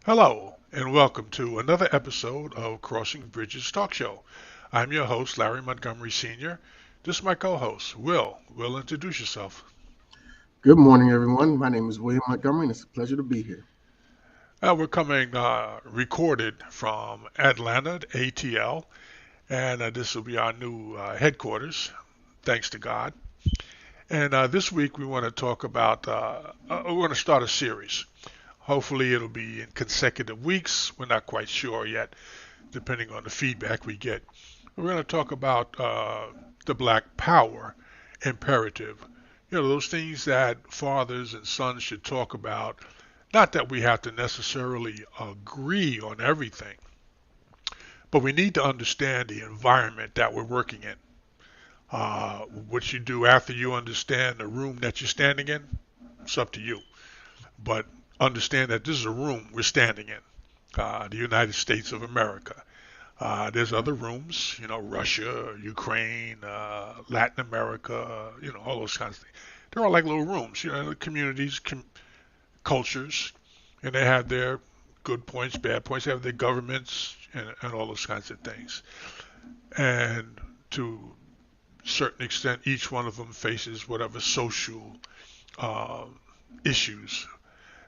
Hello, and welcome to another episode of Crossing Bridges Talk Show. I'm your host, Larry Montgomery Sr. This is my co host, Will. Will, introduce yourself. Good morning, everyone. My name is William Montgomery, and it's a pleasure to be here. We're coming recorded from Atlanta, ATL, and this will be our new headquarters, thanks to God. And this week we want to talk about, we're going to start a series. Hopefully it'll be in consecutive weeks. We're not quite sure yet, depending on the feedback we get. We're going to talk about the Black Power imperative. You know, those things that fathers and sons should talk about. Not that we have to necessarily agree on everything, but we need to understand the environment that we're working in. What you do after you understand the room that you're standing in, it's up to you. But understand that this is a room we're standing in, the United States of America. There's other rooms, Russia, Ukraine, Latin America, all those kinds of things. They're all like little rooms, communities, cultures, and they have their good points, bad points. They have their governments and all those kinds of things. And to a certain extent, each one of them faces whatever social issues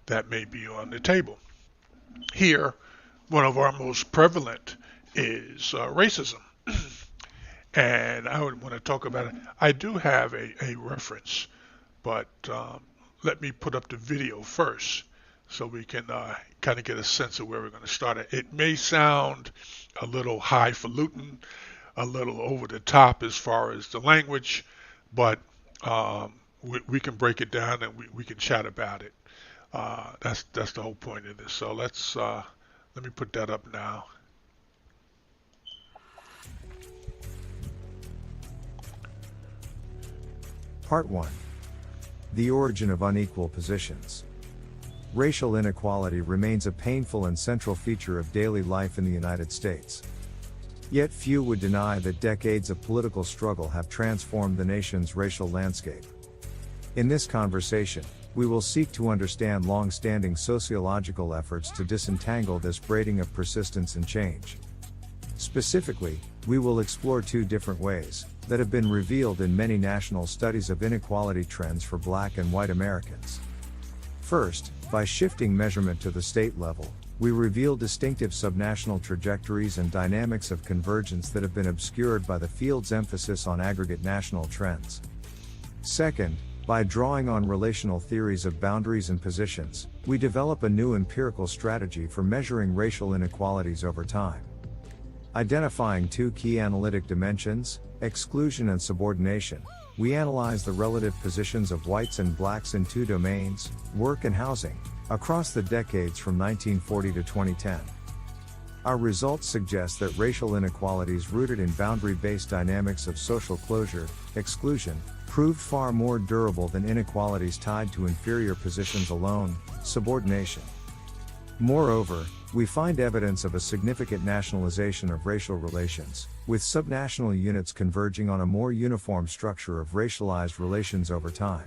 that may be on the table. Here, one of our most prevalent is racism. And I would want to talk about it. I do have a reference, but let me put up the video first so we can kind of get a sense of where we're going to start at. It may sound a little highfalutin, a little over the top as far as the language, but we can break it down and we can chat about it. That's the whole point of this. So let me put that up now. Part 1. The origin of unequal positions. Racial inequality remains a painful and central feature of daily life in the United States. Yet few would deny that decades of political struggle have transformed the nation's racial landscape. In this conversation, we will seek to understand long-standing sociological efforts to disentangle this braiding of persistence and change. Specifically, we will explore two different ways that have been revealed in many national studies of inequality trends for Black and white Americans. First, by shifting measurement to the state level, we reveal distinctive subnational trajectories and dynamics of convergence that have been obscured by the field's emphasis on aggregate national trends. Second, by drawing on relational theories of boundaries and positions, we develop a new empirical strategy for measuring racial inequalities over time. Identifying two key analytic dimensions, exclusion and subordination, we analyze the relative positions of whites and blacks in two domains, work and housing, across the decades from 1940 to 2010. Our results suggest that racial inequalities rooted in boundary-based dynamics of social closure, exclusion, proved far more durable than inequalities tied to inferior positions alone, subordination. Moreover, we find evidence of a significant nationalization of racial relations, with subnational units converging on a more uniform structure of racialized relations over time.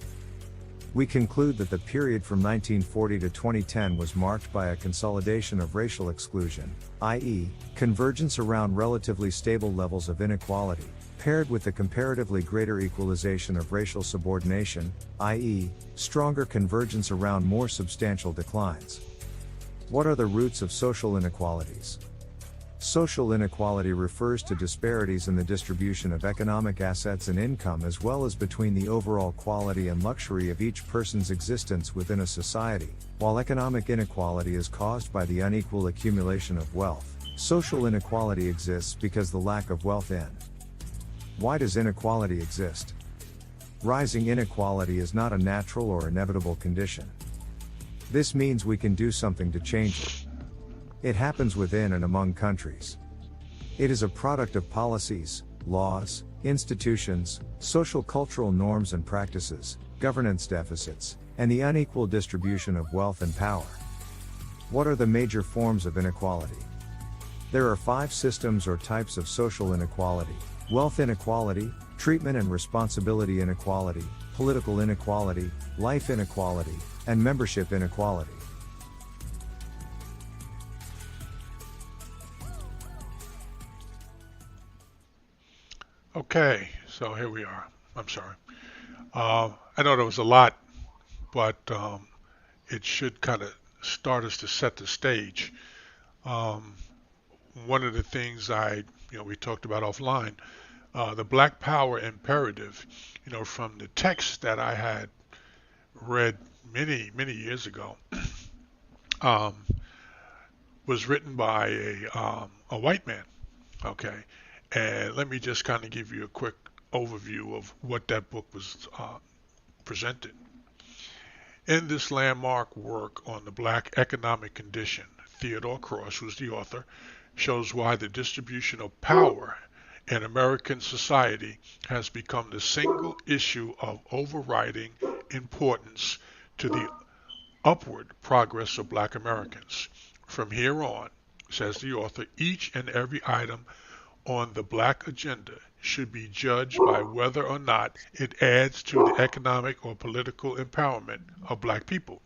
We conclude that the period from 1940 to 2010 was marked by a consolidation of racial exclusion, i.e., convergence around relatively stable levels of inequality, paired with the comparatively greater equalization of racial subordination, i.e., stronger convergence around more substantial declines. What are the roots of social inequalities? Social inequality refers to disparities in the distribution of economic assets and income as well as between the overall quality and luxury of each person's existence within a society. While economic inequality is caused by the unequal accumulation of wealth, social inequality exists because the lack of wealth in. Why does inequality exist? Rising inequality is not a natural or inevitable condition. This means we can do something to change it. It happens within and among countries. It is a product of policies, laws, institutions, social cultural norms and practices, governance deficits, and the unequal distribution of wealth and power. What are the major forms of inequality? There are 5 systems or types of social inequality: wealth inequality, treatment and responsibility inequality, political inequality, life inequality, and membership inequality. Okay, so here we are. I'm sorry. I know there was a lot, but it should kind of start us to set the stage. Um, One of the things we talked about offline, the Black Power imperative, from the text that I had read many, many years ago, um, was written by a white man. Okay, and let me just kind of give you a quick overview of what that book was presented. In this landmark work on the black economic condition, Theodore Cross, who's the author, shows why the distribution of power in American society has become the single issue of overriding importance to the upward progress of black Americans. From here on, says the author, each and every item on the black agenda should be judged by whether or not it adds to the economic or political empowerment of black people.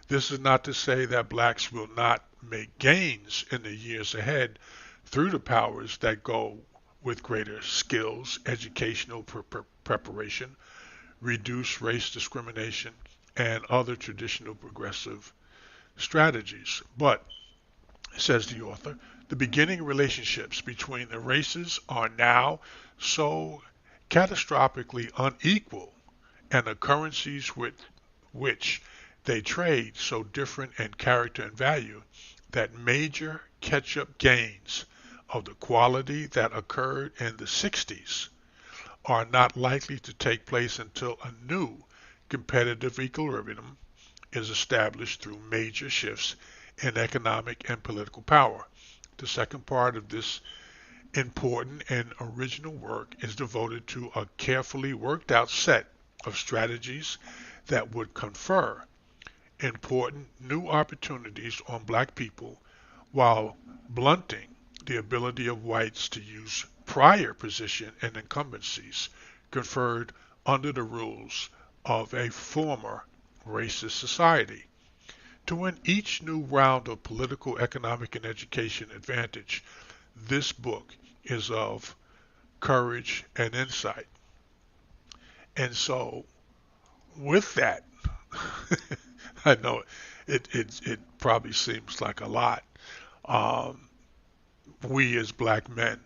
This is not to say that blacks will not make gains in the years ahead through the powers that go with greater skills, educational preparation, reduce race discrimination, and other traditional progressive strategies. But, says the author, the beginning relationships between the races are now so catastrophically unequal, and the currencies with which they trade so different in character and value, that major catch-up gains of the quality that occurred in the 60s are not likely to take place until a new competitive equilibrium is established through major shifts in economic and political power. The second part of this important and original work is devoted to a carefully worked out set of strategies that would confer important new opportunities on black people while blunting the ability of whites to use prior position and incumbencies conferred under the rules of a former racist society. To win each new round of political, economic, and education advantage, this book is of courage and insight. And so, with that, I know it probably seems like a lot. We as black men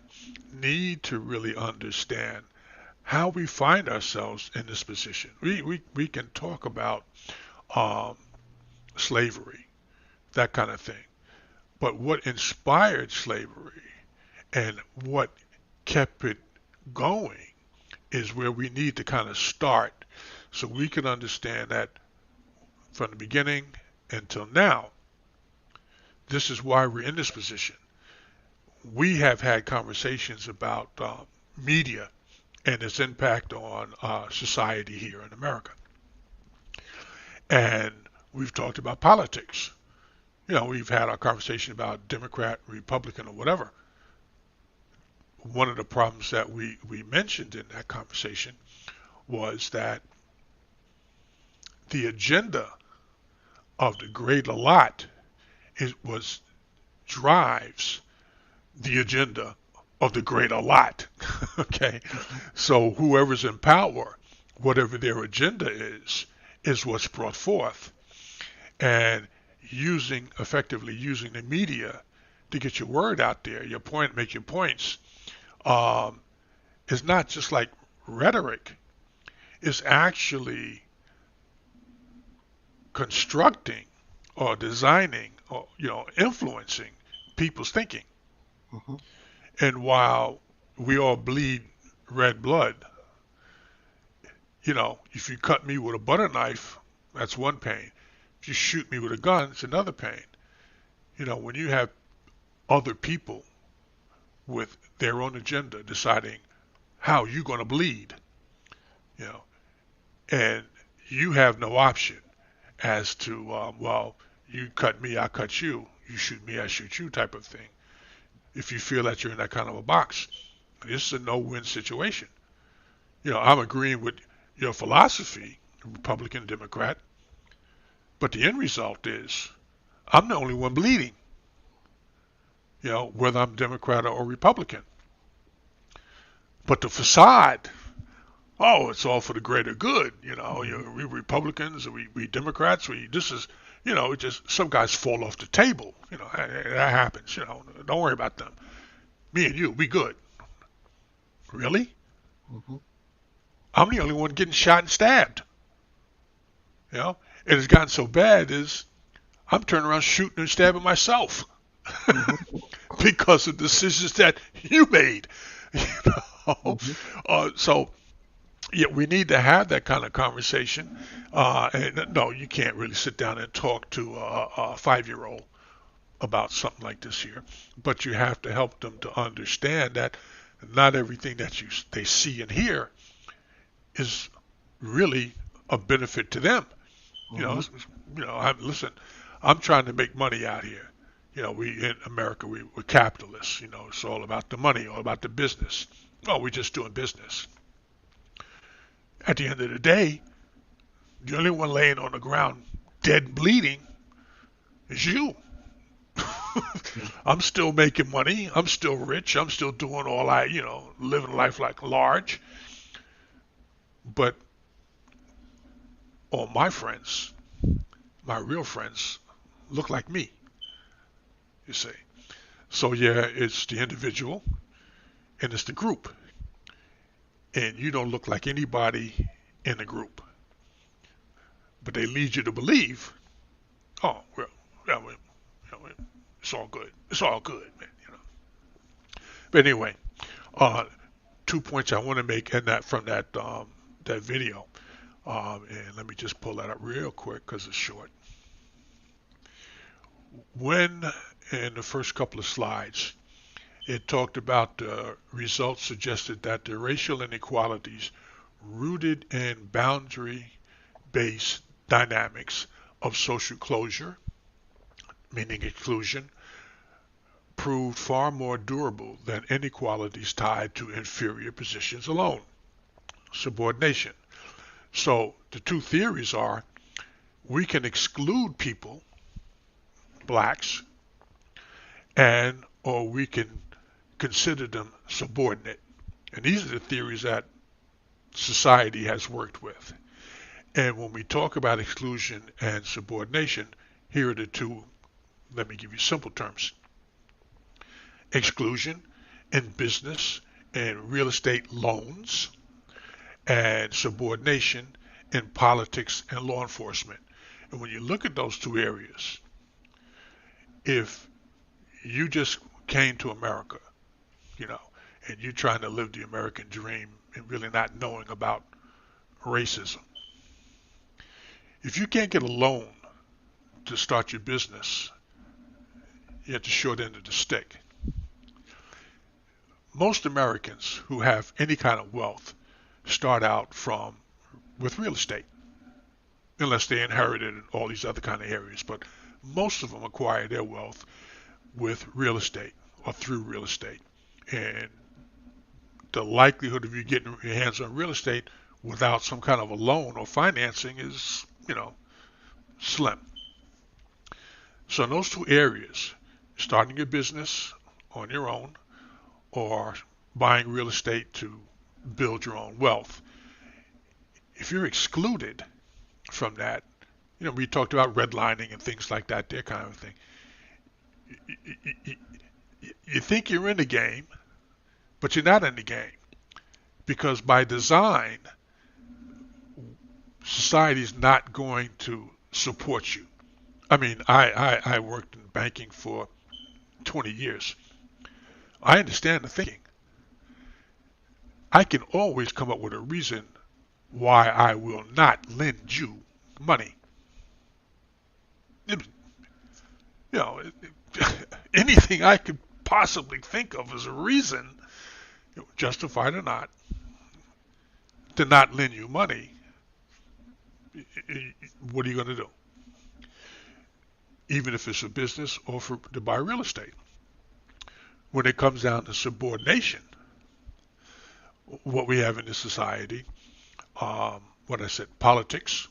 need to really understand how we find ourselves in this position. We can talk about slavery, that kind of thing. But what inspired slavery and what kept it going is where we need to kind of start so we can understand that from the beginning until now, this is why we're in this position. We have had conversations about media and its impact on society here in America. And we've talked about politics. We've had our conversation about Democrat, Republican, or whatever. One of the problems that we mentioned in that conversation was that the agenda of the greater lot drives the agenda of the greater lot. Okay, so whoever's in power, whatever their agenda is what's brought forth, and effectively using the media to get your word out there, make your points. It's not just like rhetoric. It's actually constructing or designing or influencing people's thinking. Mm-hmm. And while we all bleed red blood, if you cut me with a butter knife, that's one pain. If you shoot me with a gun, it's another pain. When you have other people with their own agenda deciding how you're going to bleed, and you have no option as to, well, you cut me, I cut you. You shoot me, I shoot you type of thing. If you feel that you're in that kind of a box, this is a no-win situation. I'm agreeing with your philosophy, Republican, Democrat, but the end result is I'm the only one bleeding, whether I'm Democrat or Republican. But the facade, oh, it's all for the greater good. Mhm. We Republicans, we Democrats, this is, just some guys fall off the table. That happens. Don't worry about them. Me and you, we good. Really? Mhm. I'm the only one getting shot and stabbed. You know, and it's gotten so bad is I'm turning around shooting and stabbing myself Mhm. because of decisions that you made. You know, Mhm. so yeah, we need to have that kind of conversation. And no, you can't really sit down and talk to a 5-year-old about something like this here, but you have to help them to understand that not everything that they see and hear is really a benefit to them. You know, Mhm. listen, I'm trying to make money out here. We in America, we're capitalists. It's all about the money, all about the business. Oh, we're just doing business. At the end of the day, the only one laying on the ground dead and bleeding is you. I'm still making money. I'm still rich. I'm still doing living life like large. But all my friends, my real friends, look like me, you see. So yeah, it's the individual and it's the group. And you don't look like anybody in the group. But they lead you to believe, oh, well, yeah, it's all good. It's all good, man. But anyway, uh, 2 points I want to make in that from that video. And let me just pull that up real quick because it's short. When in the first couple of slides, it talked about the results suggested that the racial inequalities rooted in boundary-based dynamics of social closure, meaning exclusion, proved far more durable than inequalities tied to inferior positions alone, subordination. So the two theories are we can exclude people, blacks, and or we can consider them subordinate. And these are the theories that society has worked with. And when we talk about exclusion and subordination, here are the two, let me give you simple terms. Exclusion in business and real estate loans, and subordination in politics and law enforcement. And when you look at those two areas, if you just came to America, you know, and you're trying to live the American dream and really not knowing about racism, if you can't get a loan to start your business, you have the short end of the stick. Most Americans who have any kind of wealth start out from with real estate, unless they inherited in all these other kind of areas. But most of them acquire their wealth with real estate or through real estate. And the likelihood of you getting your hands on real estate without some kind of a loan or financing is, slim. So in those two areas, starting your business on your own or buying real estate to build your own wealth, if you're excluded from that, we talked about redlining and things like that, that kind of thing. You think you're in the game, but you're not in the game because by design, society is not going to support you. I mean, I worked in banking for 20 years. I understand the thinking. I can always come up with a reason why I will not lend you money. You know, anything I could possibly think of as a reason, justified or not, to not lend you money. What are you going to do? Even if it's a business or to buy real estate. When it comes down to subordination, what we have in this society, what I said, politics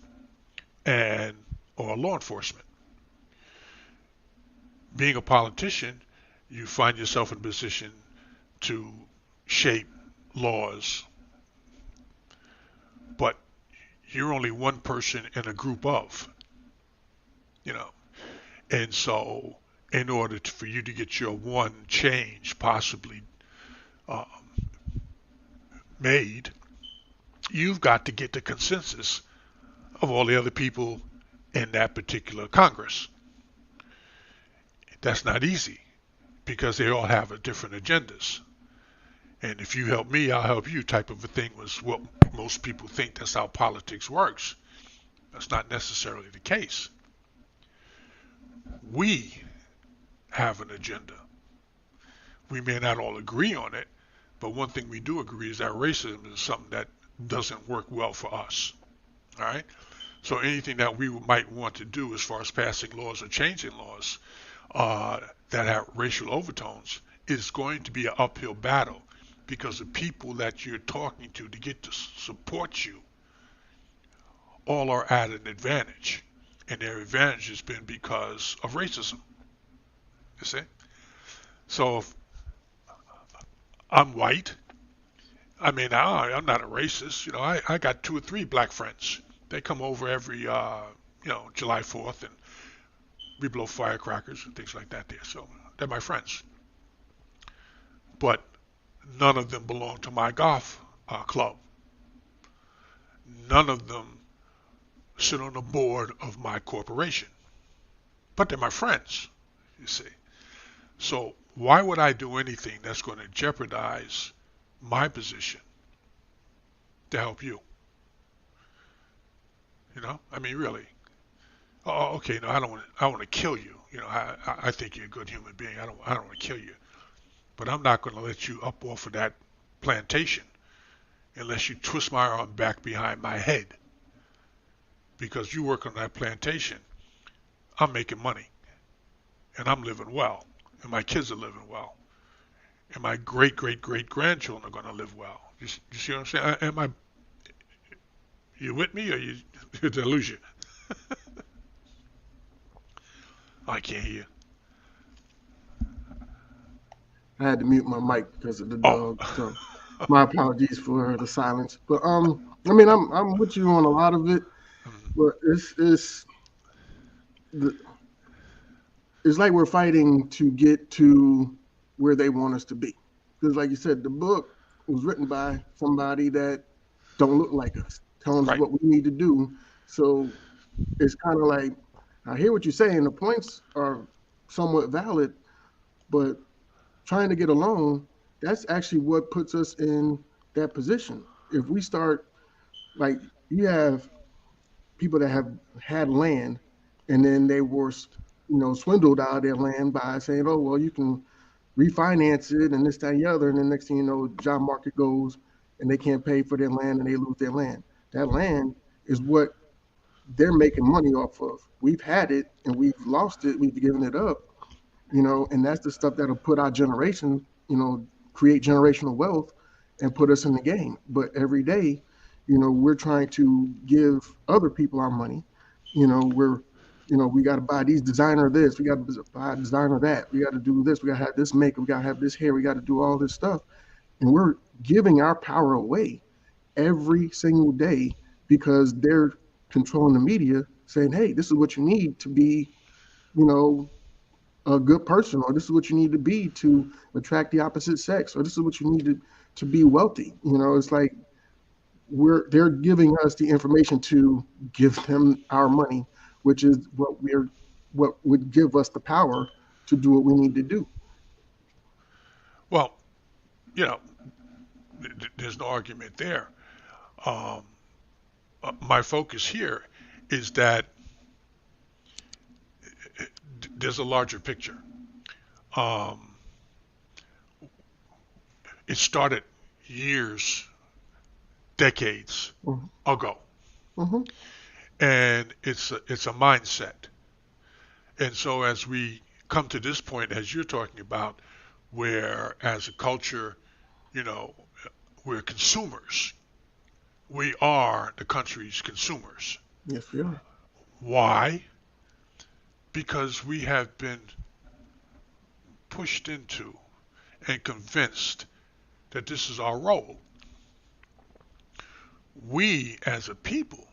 and or law enforcement. Being a politician, you find yourself in a position to shape laws, but you're only one person in a group of, you know. And so, in order for you to get your one change possibly uh, made, you've got to get the consensus of all the other people in that particular Congress. That's not easy because they all have a different agendas. And if you help me, I'll help you type of a thing was what most people think that's how politics works. That's not necessarily the case. We have an agenda. We may not all agree on it, but one thing we do agree is that racism is something that doesn't work well for us. All right? So anything that we might want to do as far as passing laws or changing laws that have racial overtones is going to be an uphill battle because the people that you're talking to get to support you all are at an advantage. And their advantage has been because of racism. You see? So if I'm white, I mean, I'm not a racist. You know, I got 2 or 3 black friends. They come over every, July 4th, and we blow firecrackers and things like that there. So they're my friends. But none of them belong to my golf club. None of them sit on the board of my corporation. But they're my friends, you see. So why would I do anything that's going to jeopardize my position to help you? You know, I mean, really. Oh, okay. No, I don't want to. I want to kill you. You know, I think you're a good human being. I don't want to kill you. But I'm not going to let you up off of that plantation unless you twist my arm back behind my head. Because you work on that plantation, I'm making money, and I'm living well, and my kids are living well, and my great great great grandchildren are going to live well. You see what I'm saying? You with me, or did I lose you? I can't hear. I had to mute my mic because of the Oh, dog. So my apologies for the silence. But I mean, I'm with you on a lot of it, but the, it's like we're fighting to get to where they want us to be. Because, like you said, the book was written by somebody that don't look like us, telling us right. what we need to do. So it's kind of like, I hear what you're saying. The points are somewhat valid, but trying to get along, that's actually what puts us in that position. If we start, like, you have people that have had land and then they were, swindled out of their land by saying, oh, well, you can refinance it and this, that, and the other. And then next thing you know, job market goes and they can't pay for their land and they lose their land. That land is what they're making money off of. We've had it and we've lost it. We've given it up, and that's the stuff that'll put our generation, create generational wealth and put us in the game. But every day, we're trying to give other people our money. We got to buy these designer this, we got to buy designer that, we got to do this, we got to have this makeup, we got to have this hair, we got to do all this stuff. And we're giving our power away every single day because they're controlling the media saying, hey, this is what you need to be, a good person, or this is what you need to be to attract the opposite sex, or this is what you need to be wealthy. It's like they're giving us the information to give them our money, which is what would give us the power to do what we need to do. Well, you know, there's no argument there. Um, my focus here is that there's a larger picture. Um, it started years, decades Mhm. ago, Mhm. and it's a mindset. And so as we come to this point, as you're talking about, where as a culture, you know, we're consumers. We are the country's consumers. Yes, we are. Why? Because we have been pushed into and convinced that this is our role. We as a people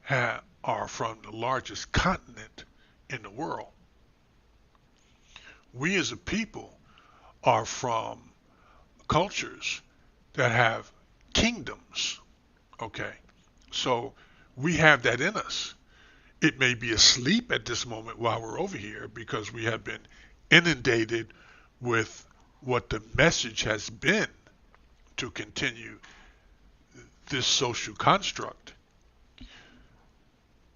are from the largest continent in the world. We as a people are from cultures that have kingdoms. Okay, so we have that in us. It may be asleep at this moment while we're over here because we have been inundated with what the message has been to continue this social construct.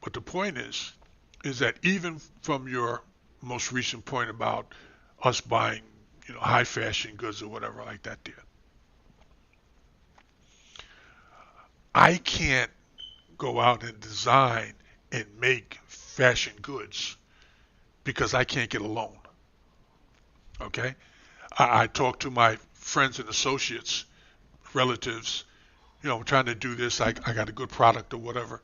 But the point is that even from your most recent point about us buying, high fashion goods or whatever like that, dear, I can't go out and design and make fashion goods because I can't get a loan. Okay? I talk to my friends and associates, relatives, I'm trying to do this. I got a good product or whatever.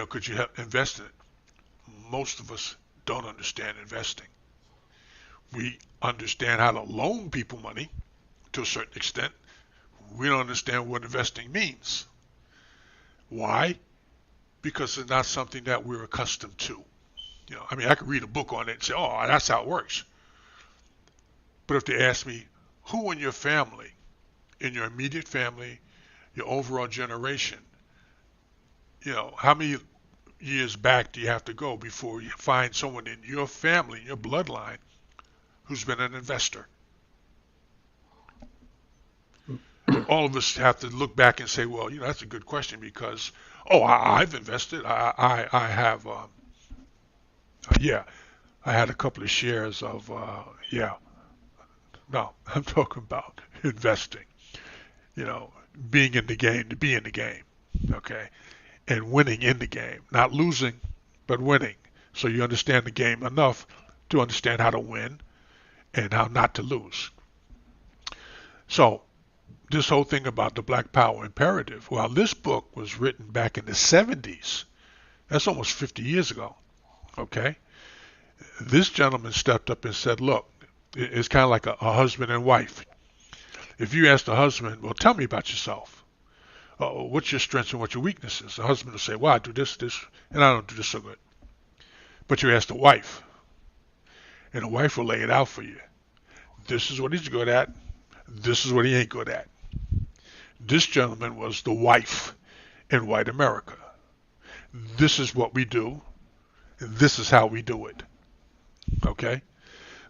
Could you help invest in it? Most of us don't understand investing. We understand how to loan people money to a certain extent. We don't understand what investing means. Why? Because it's not something that we're accustomed to. I could read a book on it and say, oh, that's how it works. But if they ask me, who in your family, in your immediate family, your overall generation, how many years back do you have to go before you find someone in your family, in your bloodline, who's been an investor? All of us have to look back and say, well, that's a good question because, I've invested. I have, I had a couple of shares of, No, I'm talking about investing, being in the game, to be in the game, okay, and winning in the game, not losing, but winning. So you understand the game enough to understand how to win and how not to lose. So this whole thing about the Black Power imperative, well, this book was written back in the 70s. That's almost 50 years ago, okay? This gentleman stepped up and said, look, it's kind of like a husband and wife. If you ask the husband, well, tell me about yourself. What's your strengths and what's your weaknesses? The husband will say, well, I do this, and I don't do this so good. But you ask the wife, and the wife will lay it out for you. This is what he's good at. This is what he ain't good at. This gentleman was the wife in white America. This is what we do, and this is how we do it. Okay?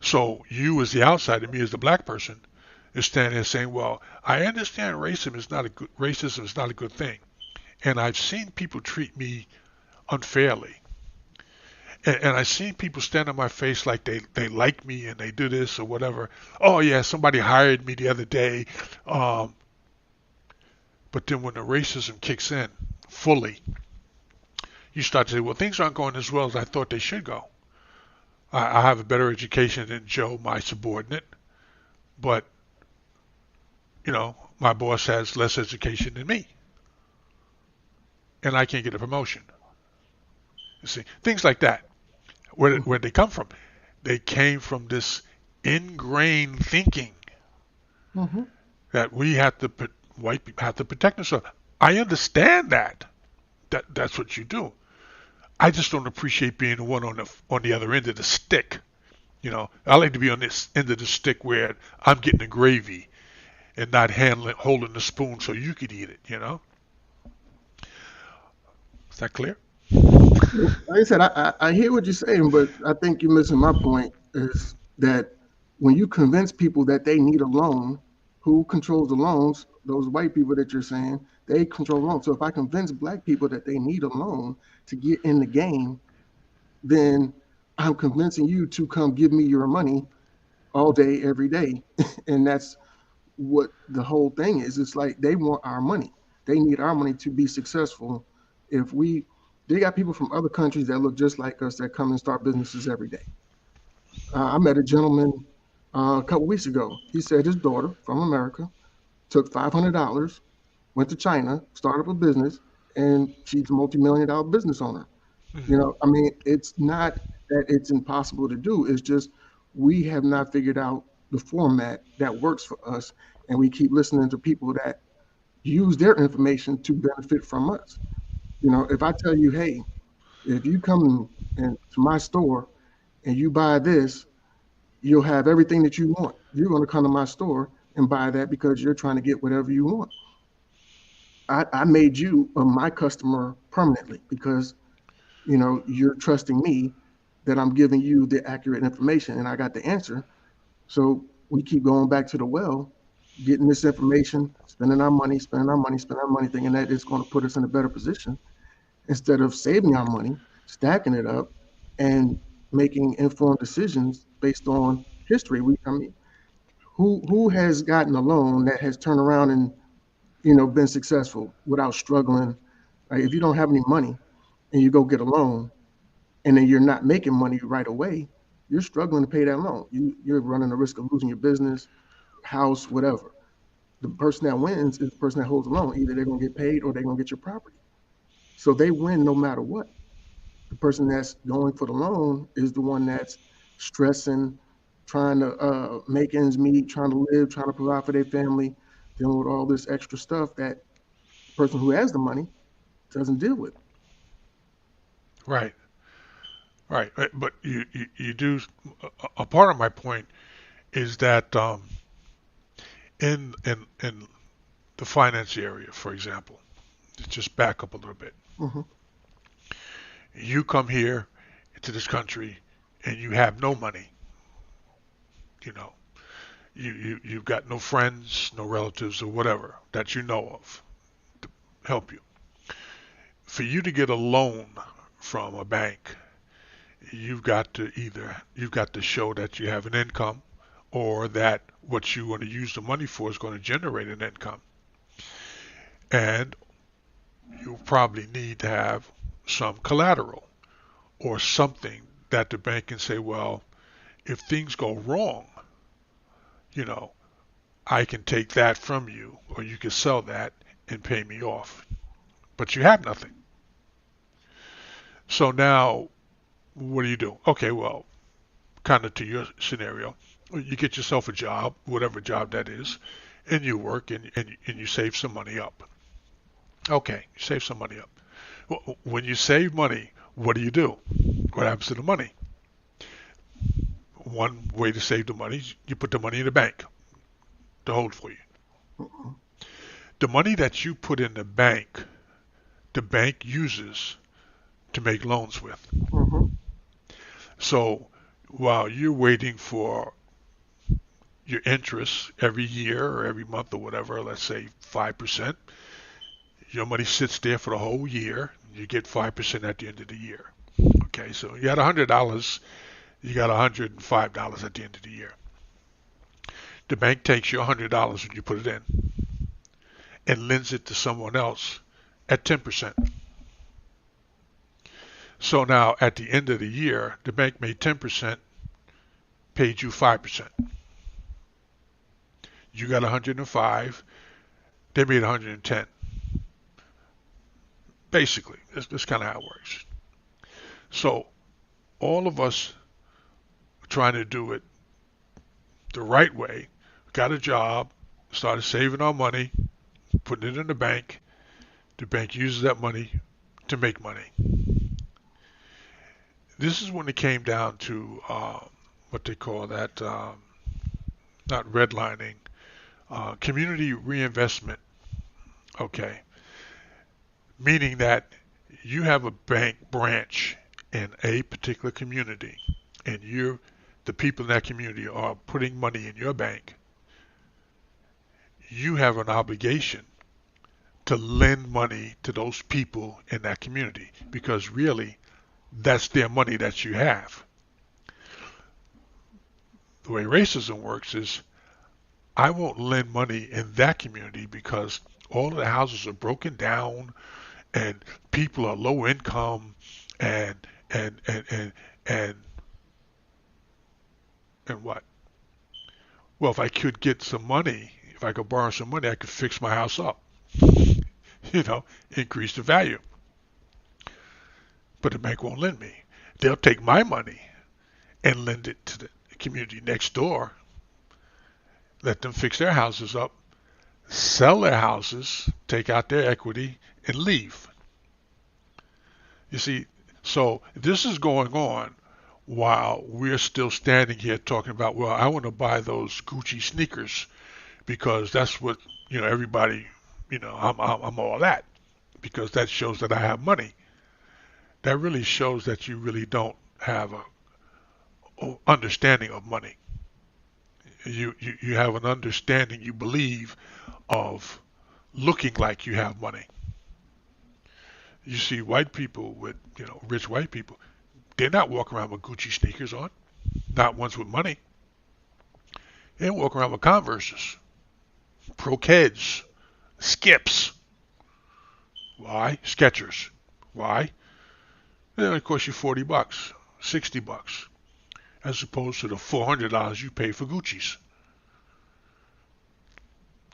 So you as the outsider, me as the black person, is standing there saying, well, I understand racism is not a good thing. And I've seen people treat me unfairly. And I've seen people stand on my face like they like me and they do this or whatever. Oh, yeah, somebody hired me the other day. But then when the racism kicks in fully, you start to say, well, things aren't going as well as I thought they should go. I have a better education than Joe, my subordinate, but, my boss has less education than me, and I can't get a promotion. You see, things like that. Where they come from? They came from this ingrained thinking that we have to white people have to protect themselves. I understand that. That's what you do. I just don't appreciate being the one on the other end of the stick. I like to be on this end of the stick where I'm getting the gravy and not holding the spoon so you could eat it. Is that clear? Like I said, I hear what you're saying, but I think you're missing my point is that when you convince people that they need a loan, who controls the loans? Those white people that you're saying, they control loans. So if I convince black people that they need a loan to get in the game, then I'm convincing you to come give me your money all day, every day. And that's what the whole thing is. It's like they want our money. They need our money to be successful. They got people from other countries that look just like us that come and start businesses every day. I met a gentleman a couple weeks ago. He said his daughter from America took $500, went to China, started up a business, and she's a multi-million-dollar business owner. It's not that it's impossible to do. It's just we have not figured out the format that works for us, and we keep listening to people that use their information to benefit from us. If I tell you, hey, if you come to my store and you buy this, you'll have everything that you want. You're going to come to my store and buy that because you're trying to get whatever you want. I made you my customer permanently because you're trusting me that I'm giving you the accurate information, and I got the answer. So we keep going back to the well, getting this information, spending our money, thinking that it's going to put us in a better position instead of saving our money, stacking it up, and making informed decisions based on history. Who has gotten a loan that has turned around and been successful without struggling? Right? If you don't have any money and you go get a loan, and then you're not making money right away, you're struggling to pay that loan. You're running the risk of losing your business, house, whatever. The person that wins is the person that holds the loan. Either they're going to get paid or they're going to get your property. So they win no matter what. The person that's going for the loan is the one that's stressing, trying to make ends meet, trying to live, trying to provide for their family, dealing with all this extra stuff that the person who has the money doesn't deal with. Right. Right. But you do. A part of my point is that in the finance area, for example, just back up a little bit. Mm-hmm. You come here into this country and you have no money. You've got no friends, no relatives, or whatever that you know of to help you. For you to get a loan from a bank, you've got to show that you have an income, or that what you want to use the money for is going to generate an income. And you probably need to have some collateral or something that the bank can say, well, if things go wrong, I can take that from you, or you can sell that and pay me off. But you have nothing. So now, what do you do? Okay, well, kind of to your scenario, you get yourself a job, whatever job that is, and you work and you save some money up. Okay, you save some money up. Well, when you save money, what do? What happens to the money? One way to save the money is you put the money in the bank to hold for you. Mm-hmm. The money that you put in the bank uses to make loans with. Mm-hmm. So while you're waiting for your interest every year or every month or whatever, let's say 5%, your money sits there for the whole year. You get 5% at the end of the year. Okay, so you had $100, you got $105 at the end of the year. The bank takes your $100 when you put it in and lends it to someone else at 10%. So now at the end of the year, the bank made 10%, paid you 5%. You got 105, they made 110. Basically, that's kind of how it works. So all of us trying to do it the right way, got a job, started saving our money, putting it in the bank uses that money to make money. This is when it came down to what they call that, not redlining, community reinvestment. Okay. Meaning that you have a bank branch in a particular community, and the people in that community are putting money in your bank. You have an obligation to lend money to those people in that community, because really that's their money that you have. The way racism works is I won't lend money in that community because all of the houses are broken down and people are low income and what? Well, if I could get some money, if I could borrow some money, I could fix my house up. Increase the value. But the bank won't lend me. They'll take my money and lend it to the community next door let them fix their houses up, sell their houses, take out their equity, and leave. You see, so this is going on while we're still standing here talking about, well, I want to buy those Gucci sneakers because that's what, everybody, I'm all that because that shows that I have money. That really shows that you really don't have a understanding of money. You have an understanding, you believe, of looking like you have money. You see white people with, rich white people, they're not walking around with Gucci sneakers on, not ones with money. They walk around with Converses, Pro-Keds, Skips. Why? Skechers. Why? Then it costs you $40, $60, as opposed to the $400 you pay for Gucci's.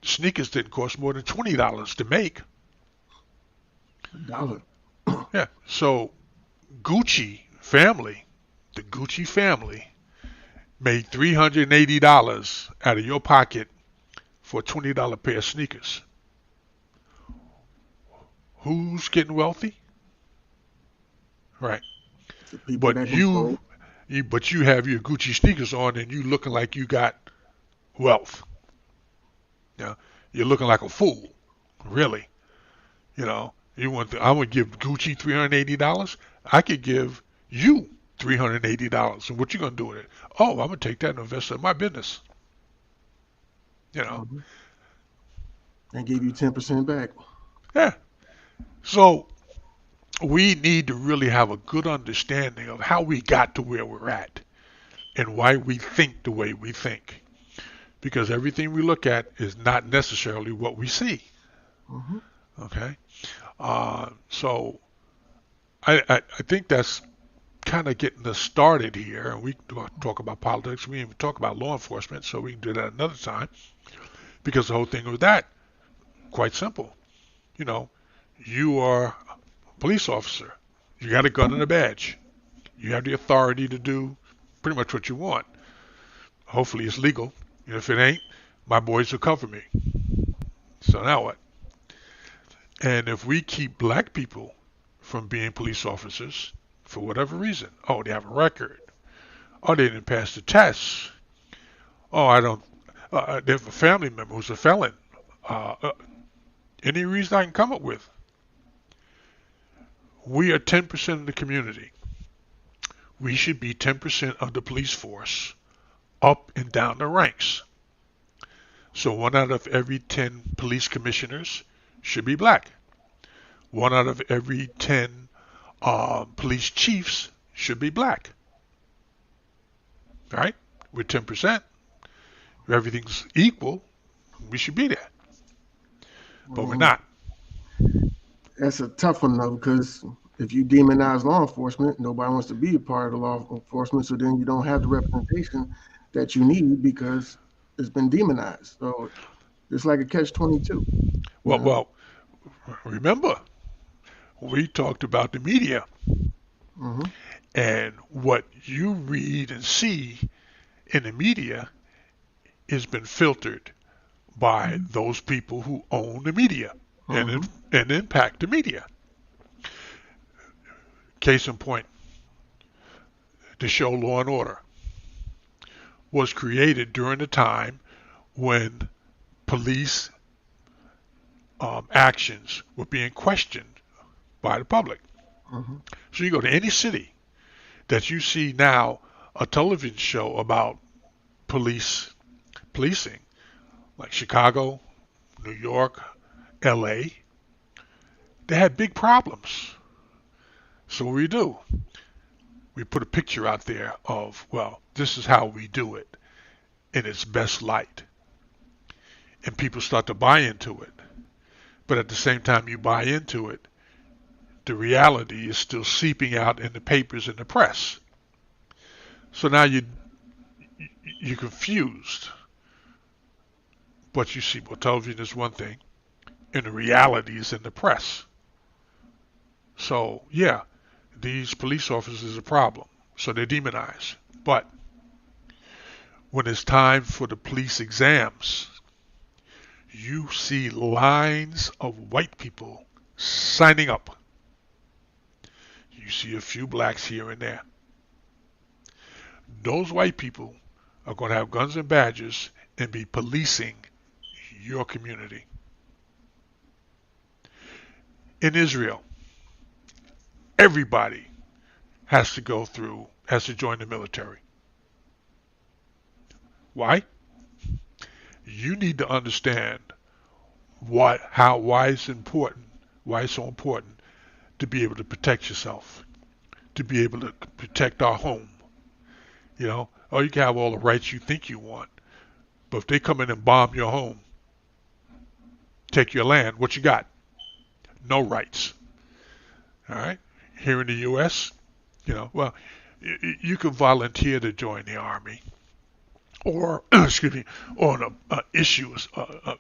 Sneakers didn't cost more than $20 to make. Dollar. Yeah. So Gucci family, the Gucci family, made $380 out of your pocket for a $20 pair of sneakers. Who's getting wealthy? Right. But you have your Gucci sneakers on and you looking like you got wealth. Yeah. You're looking like a fool. Really. I would give Gucci $380. I could give you $380. And what you gonna do with it? Oh, I'm gonna take that and invest in my business. And give you 10% back. Yeah. So we need to really have a good understanding of how we got to where we're at and why we think the way we think. Because everything we look at is not necessarily what we see. Mm-hmm. Okay? So I think that's kind of getting us started here. And we talk about politics. We even talk about law enforcement, so we can do that another time. Because the whole thing with that, quite simple. You are a police officer. You got a gun and a badge. You have the authority to do pretty much what you want. Hopefully it's legal. If it ain't, my boys will cover me. So now what? And if we keep black people from being police officers for whatever reason, oh, they have a record, oh, they didn't pass the test, oh, they have a family member who's a felon, any reason I can come up with. We are 10% of the community. We should be 10% of the police force up and down the ranks. So 1 out of every 10 police commissioners should be black. 1 out of every 10 police chiefs should be black. Right? We're 10%. If everything's equal, we should be there. But we're not. That's a tough one, though, because if you demonize law enforcement, nobody wants to be a part of the law enforcement, so then you don't have the representation that you need because it's been demonized. So it's like a catch-22. Well, remember, we talked about the media. Mm-hmm. And what you read and see in the media has been filtered by those people who own the media and impact the media. Case in point, the show Law and Order was created during the time when police actions were being questioned by the public. Mm-hmm. So you go to any city that you see now a television show about policing, like Chicago, New York, LA, they had big problems. So what we do, we put a picture out there of, well, this is how we do it in its best light. And people start to buy into it. But at the same time you buy into it, the reality is still seeping out in the papers and the press. So now you're confused. But you see, well, television is one thing, and the reality is in the press. So, yeah, these police officers is a problem. So they're demonized. But when it's time for the police exams, you see lines of white people signing up. You see a few blacks here and there. Those white people are going to have guns and badges and be policing your community. In Israel, everybody has to join the military. Why? You need to understand why it's so important to be able to protect yourself, to be able to protect our home. You can have all the rights you think you want, but if they come in and bomb your home, take your land, what you got? No rights. All right? Here in the U.S., you can volunteer to join the Army, or, excuse me, on a issue, a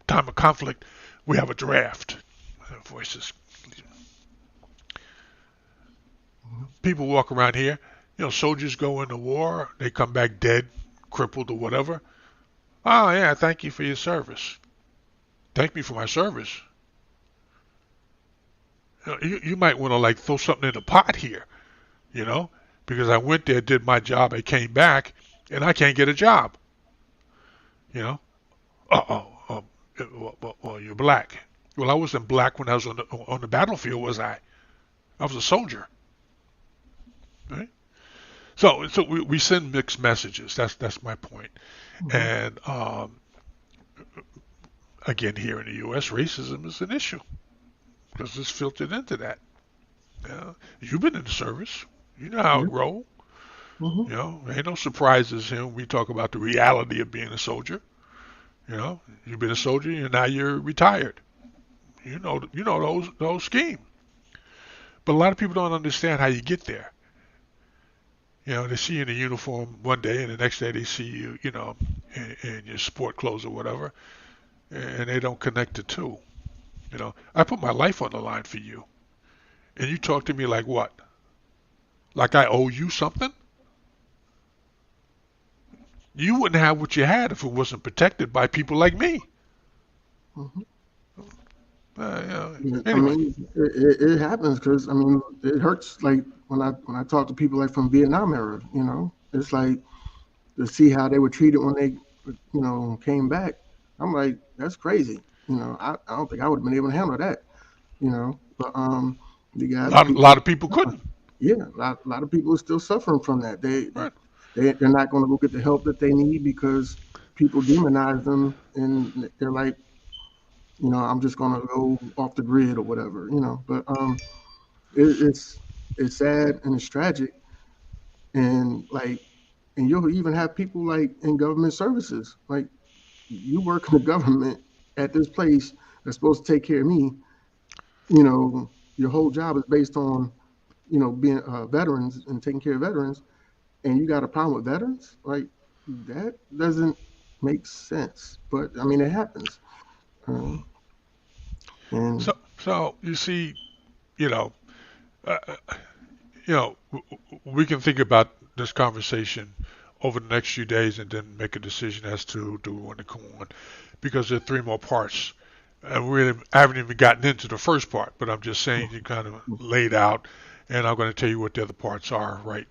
time of conflict, we have a draft. Voices. People walk around here, soldiers go into war, they come back dead, crippled or whatever. Oh yeah, thank you for your service. Thank me for my service. You might want to throw something in the pot here, because I went there, did my job, I came back, and I can't get a job. Well, you're black. Well, I wasn't black when I was on the battlefield, was I? I was a soldier. Right? So we send mixed messages. That's my point. Mm-hmm. And again, here in the U.S., racism is an issue because it's filtered into that. You've been in the service. You know how it roll. Mm-hmm. Ain't no surprises here when we talk about the reality of being a soldier. You've been a soldier and now you're retired. You know those scheme. But a lot of people don't understand how you get there. They see you in a uniform one day and the next day they see you, in your sport clothes or whatever, and they don't connect the two. I put my life on the line for you, and you talk to me like what? Like I owe you something? You wouldn't have what you had if it wasn't protected by people like me. Mm-hmm. Anyway. I mean, it happens because it hurts. Like when I talk to people from Vietnam era, it's like to see how they were treated when they, came back. I'm like, that's crazy. I don't think I would have been able to handle that. But you got a lot of people couldn't. Yeah, a lot of people are still suffering from that. Right. They're not going to go get the help that they need because people demonize them, and they're like, I'm just going to go off the grid or whatever, But it's sad and it's tragic, and you'll even have people in government services, you work in the government at this place that's supposed to take care of me. Your whole job is based on, being veterans and taking care of veterans, and you got a problem with veterans? That doesn't make sense. But it happens. And so you see, we can think about this conversation over the next few days and then make a decision as to do we want to go on, because there are 3 more parts. And I haven't even gotten into the first part, but I'm just saying you kind of laid out, and I'm going to tell you what the other parts are right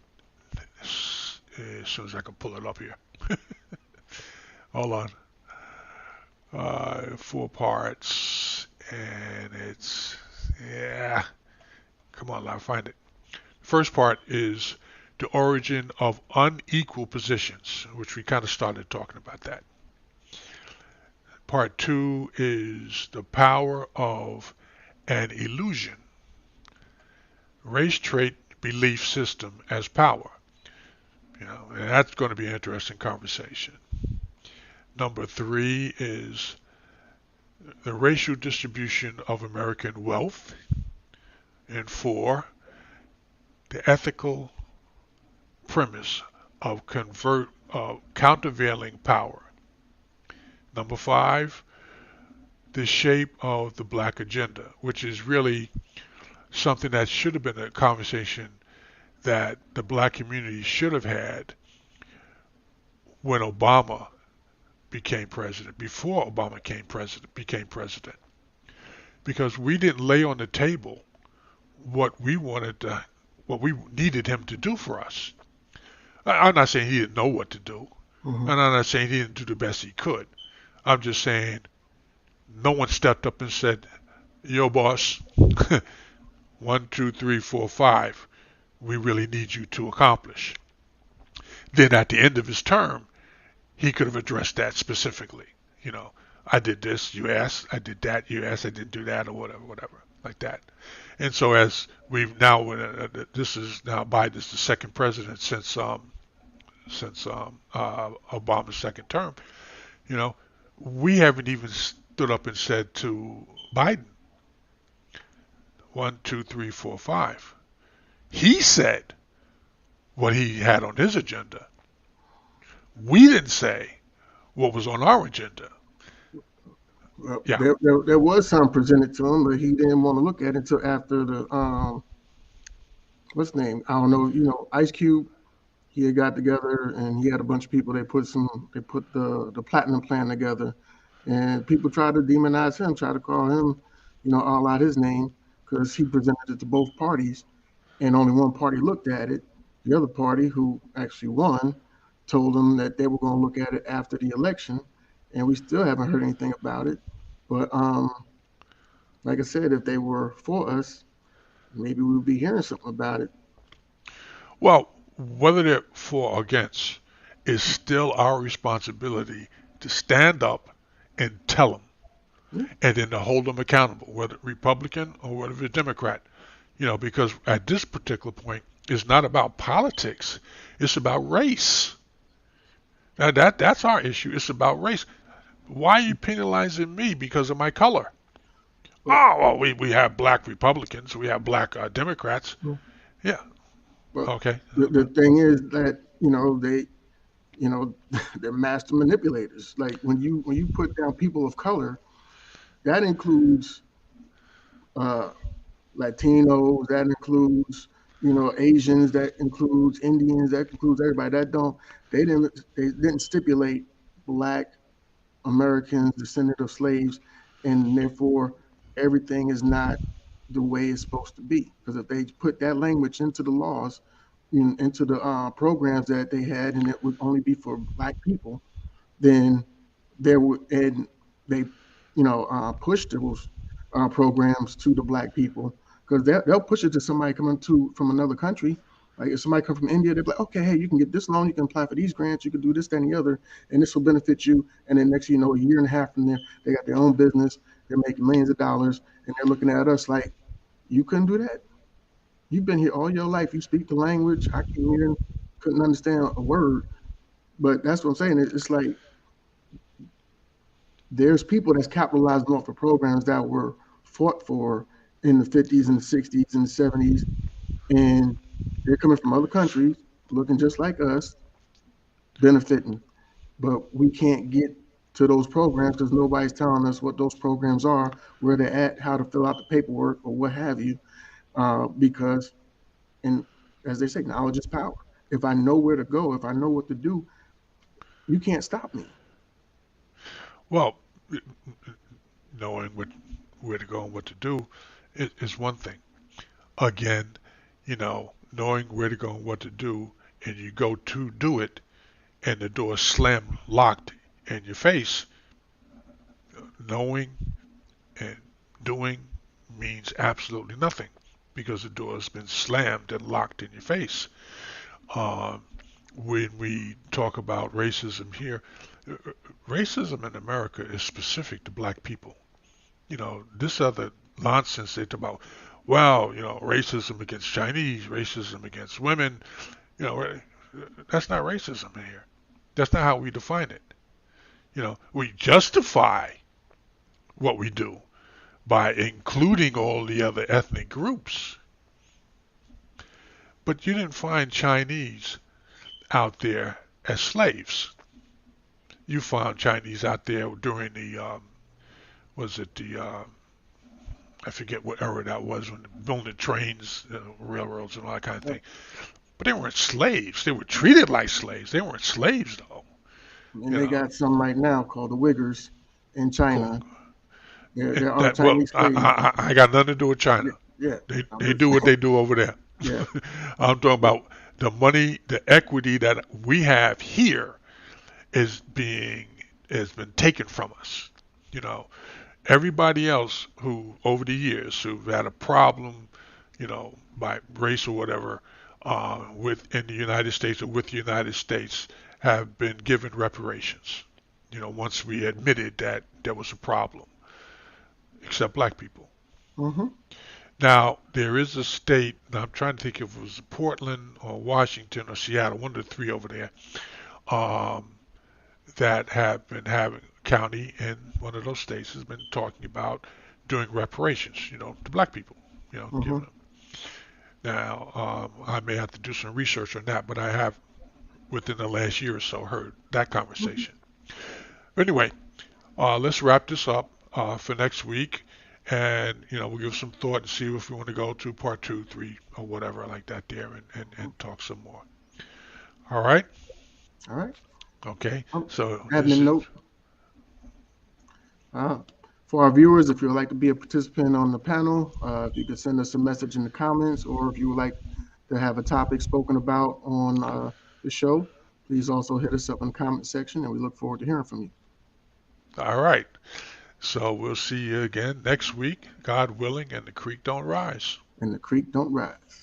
as soon as I can pull it up here. Hold on. 4 parts, and it's, come on, I'll find it. First part is the origin of unequal positions, which we kind of started talking about that. Part 2 is the power of an illusion. Race trait belief system as power. And that's going to be an interesting conversation. Number 3 is the racial distribution of American wealth. And 4, the ethical premise of countervailing power. Number 5, the shape of the black agenda, which is really something that should have been a conversation that the black community should have had when Obama became president, before Obama became president, because we didn't lay on the table what we wanted to, what we needed him to do for us. I'm not saying he didn't know what to do, Hmm. and I'm not saying he didn't do the best he could. I'm just saying no one stepped up and said, "Yo, boss, 1, 2, 3, 4, 5, we really need you to accomplish." Then at the end of his term, he could have addressed that specifically. You know, I did this, you asked, I did that, you asked, I didn't do that, or whatever, like that. And so as we've now, this is now Biden's the second president since Obama's second term. You know, we haven't even stood up and said to Biden, 1, 2, 3, 4, 5. He said what he had on his agenda. We didn't say what was on our agenda. Well, Yeah. there was some presented to him, but he didn't want to look at it until after the what's the name? I don't know. Ice Cube. He had got together and he had a bunch of people. They put the platinum plan together, and people tried to demonize him, try to call him, all out his name because he presented it to both parties, and only one party looked at it. The other party, who actually won, told them that they were going to look at it after the election, and we still haven't heard anything about it. But like I said, if they were for us, maybe we would be hearing something about it. Well, whether they're for or against is still our responsibility to stand up and tell them, Yeah. and then to hold them accountable, whether Republican or whether it's Democrat. You know, because at this particular point, it's not about politics; it's about race. Now that's our issue. It's about race. Why are you penalizing me because of my color? But, Oh, well, we have black Republicans, we have black Democrats. Yeah, but okay. the thing is that they're master manipulators. Like when you put down people of color, that includes uh, Latinos, that includes Asians, that includes Indians, that includes everybody. They didn't stipulate black Americans, descendant of slaves, and therefore everything is not the way it's supposed to be. Because if they put that language into the laws, into the programs that they had, and it would only be for black people, then there would and they, push those programs to the black people because they'll push it to somebody coming to from another country. Like if somebody come from India, they're like, okay, hey, you can get this loan, you can apply for these grants, you can do this, that, and the other, and this will benefit you. And then next, a year and a half from there, they got their own business, they're making millions of dollars, and they're looking at us like, you couldn't do that. You've been here all your life. You speak the language. I came here, couldn't understand a word. But that's what I'm saying. It's like there's people that's capitalizing off of programs that were fought for in the 50s and the 60s and the 70s, and they're coming from other countries looking just like us, benefiting. But we can't get to those programs because nobody's telling us what those programs are, where they're at, how to fill out the paperwork, or what have you. Because, and as they say, knowledge is power. If I know where to go, if I know what to do, you can't stop me. Well, knowing where to go and what to do is one thing. Again, knowing where to go and what to do, and you go to do it, and the door slammed, locked in your face, knowing and doing means absolutely nothing because the door has been slammed and locked in your face. Um, when we talk about racism here, racism in America is specific to black people. This other nonsense they talk about, well, racism against Chinese, racism against women, that's not racism in here. That's not how we define it. We justify what we do by including all the other ethnic groups. But you didn't find Chinese out there as slaves. You found Chinese out there during was it I forget what era that was when building trains, railroads, and all that kind of thing. But they weren't slaves. They were treated like slaves. They weren't slaves though. And You they know, got some right now called the Uyghurs in cool. China. There are That well, Chinese slaves. I got nothing to do with Yeah, China. yeah. They I'm they just do what they do over there. yeah. I'm talking about the money, the equity that we have here is being has been taken from us. You know, everybody else who over the years who've had a problem, by race or whatever, with in the United States or with the United States have been given reparations. Once we admitted that there was a problem, except black people. Mm-hmm. Now, there is a state, now I'm trying to think if it was Portland or Washington or Seattle, one of the three over there, um, that have been having, county in one of those states has been talking about doing reparations, to black people, Mm-hmm. giving them. Now, I may have to do some research on that, but I have, within the last year or so, heard that conversation. But anyway, let's wrap this up for next week. And, we'll give some thought and see if we want to go to part 2, 3, or whatever like that there and talk some more. All right? All right. Okay. So this Admin is, note. Uh, for our viewers, if you would like to be a participant on the panel, if you could send us a message in the comments, or if you would like to have a topic spoken about on the show, please also hit us up in the comment section, and we look forward to hearing from you. all right. So we'll see you again next week, God willing, and the creek don't rise. And the creek don't rise.